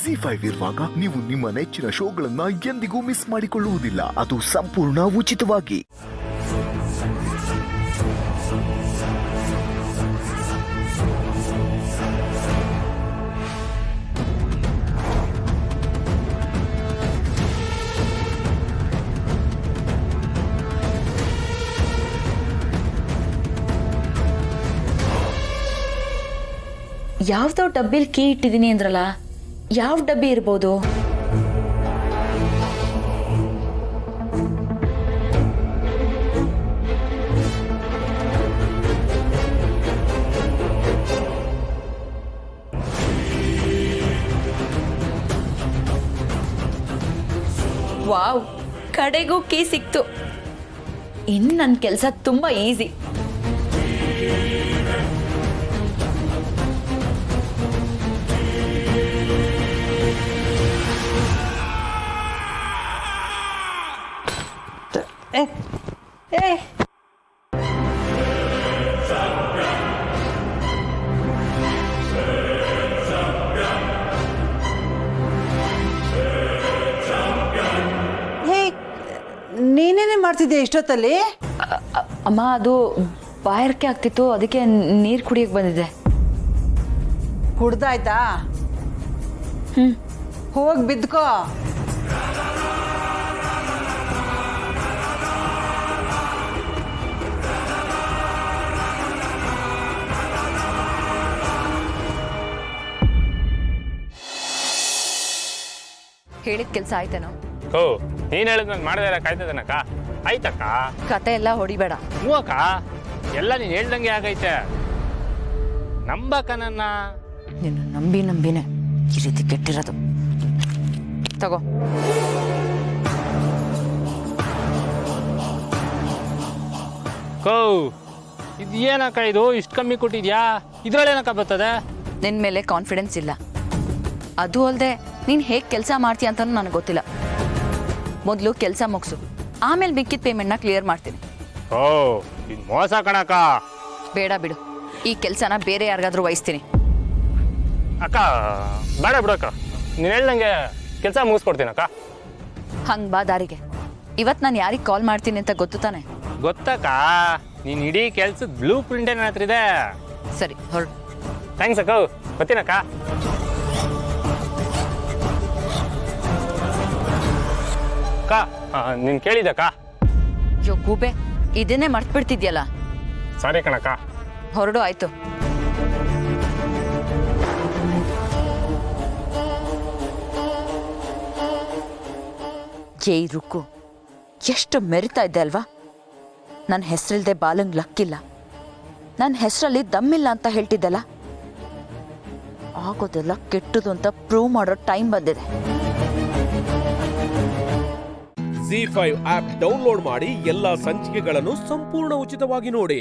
ZEE5 ಇರುವಾಗ ನೀವು ನಿಮ್ಮ ನೆಚ್ಚಿನ ಶೋಗಳನ್ನ ಎಂದಿಗೂ ಮಿಸ್ ಮಾಡಿಕೊಳ್ಳುವುದಿಲ್ಲ. ಅದು ಸಂಪೂರ್ಣ ಉಚಿತವಾಗಿ. ಯಾವ್ದೋ ಡಬ್ಬಿಲ್ ಕೀ ಇಟ್ಟಿದ್ದೀನಿ ಅಂದ್ರಲ್ಲ, ಯಾವ ಡಬ್ಬಿ ಇರ್ಬೋದು? ವಾವ್, ಕಡೆಗೂ ಕೀ ಸಿಕ್ತು. ಇನ್ನು ನನ್ನ ಕೆಲಸ ತುಂಬಾ ಈಸಿ. ನೀನೇನೇ ಮಾಡ್ತಿದ್ದೆ ಇಷ್ಟೊತ್ತಲ್ಲಿ? ಅಮ್ಮ, ಅದು ಬಾಯಾರಿಕೆ ಆಗ್ತಿತ್ತು, ಅದಕ್ಕೆ ನೀರು ಕುಡಿಯಕ್ಕೆ ಬಂದಿದ್ದೆ. ಕುಡ್ದಾಯ್ತಾ? ಹೋಗಿ ಬಿದ್ಕೋ. ಹೇಳಿದ ಕೆಲಸ ಆಯ್ತೇನೋ? ಓ, ನೀನು ಹೇಳಿದ್ ನಾನು ಮಾಡಿದಾರ ಕಾಯ್ತದನಕ್ಕ. ಆಯ್ತಕ್ಕ, ಕತೆ ಎಲ್ಲ ಹೊಡಿಬೇಡ. ಹ್ಞೂ ಅಕ್ಕ, ಎಲ್ಲ ನೀನು ಹೇಳ್ದಂಗೆ ಆಗೈತೆ. ನಂಬಕ್ಕ ನನ್ನ. ನಿನ್ನ ನಂಬಿನೇ ಈ ರೀತಿ ಕೆಟ್ಟಿರೋದು. ತಗೋ. ಕೋ, ಇದು ಏನಕ್ಕ, ಇದು ಇಷ್ಟು ಕಮ್ಮಿ ಕೊಟ್ಟಿದ್ಯಾ? ಇದ್ರಲ್ಲೇನಕ್ಕ ಬರ್ತದೆ? ನಿನ್ನ ಮೇಲೆ ಕಾನ್ಫಿಡೆನ್ಸ್ ಇಲ್ಲ. ಅದು ಅಲ್ಲದೆ ನೀನು ಹೇಗೆ ಕೆಲಸ ಮಾಡ್ತೀಯ ಅಂತಲೂ ನನಗೆ ಗೊತ್ತಿಲ್ಲ. ಮೊದಲು ಕೆಲಸ ಮುಗಿಸು, ಆಮೇಲೆ ಮಿಕ್ಕಿದ ಪೇಮೆಂಟ್ನ ಕ್ಲಿಯರ್ ಮಾಡ್ತೀನಿ. ಓ, ಇದು ಮೋಸ ಕಣಕ್ಕ. ಬೇಡ ಬಿಡು, ಈ ಕೆಲಸನ ಬೇರೆ ಯಾರಿಗಾದ್ರೂ ವಹಿಸ್ತೀನಿ. ಅಕ್ಕ ಬೇಡ ಬಿಡಕ್ಕ, ನೀನು ಹೇಳ್ದಂಗೆ ಕೆಲಸ ಮುಗಿಸ್ಕೊಡ್ತೀನಕ್ಕ. ಹಂಗೆ ಬಾ ದಾರಿಗೆ. ಇವತ್ತು ನಾನು ಯಾರಿಗೆ ಕಾಲ್ ಮಾಡ್ತೀನಿ ಅಂತ ಗೊತ್ತು ತಾನೆ? ಗೊತ್ತಕ್ಕ, ನೀನು ಇಡೀ ಕೆಲ್ಸದ ಬ್ಲೂ ಪ್ರಿಂಟ್ ನನ್ನ ಹತ್ರ ಇದೆ. ಸರಿ, ಹೊರಡು. ಥ್ಯಾಂಕ್ಸ್ ಅಕ್ಕ, ಬರ್ತೀನಕ್ಕ. ಅಕ್ಕ, ನೀನು ಕೇಳಿದಕ್ಕ? ಯೋ ಗೂಬೆ, ಇದನ್ನೇ ಮರ್ತ್ಬಿಡ್ತಿದ್ಯಲ್ಲ. ಸಾರಿ ಕಣಕ್ಕ. ಹೊರಡು, ಆಯ್ತು. ಏಯ್ ರುಕ್ಕು, ಎಷ್ಟು ಮೆರಿತಾ ಇದ್ದೆ ಅಲ್ವಾ? ನನ್ನ ಹೆಸರಿಲ್ದೆ ಬಾಲಂಗ್ ಲಕ್ಕಿಲ್ಲ, ನನ್ನ ಹೆಸರಲ್ಲಿ ದಮ್ಮಿಲ್ಲ ಅಂತ ಹೇಳ್ತಿದ್ದಲ್ಲ, ಆಗೋದೆಲ್ಲ ಕೆಟ್ಟದು ಅಂತ ಪ್ರೂವ್ ಮಾಡೋ ಟೈಮ್ ಬಂದಿದೆ. ZEE5 ಆಪ್ ಡೌನ್ಲೋಡ್ ಮಾಡಿ ಎಲ್ಲಾ ಸಂಚಿಕೆಗಳನ್ನು ಸಂಪೂರ್ಣ ಉಚಿತವಾಗಿ ನೋಡಿ.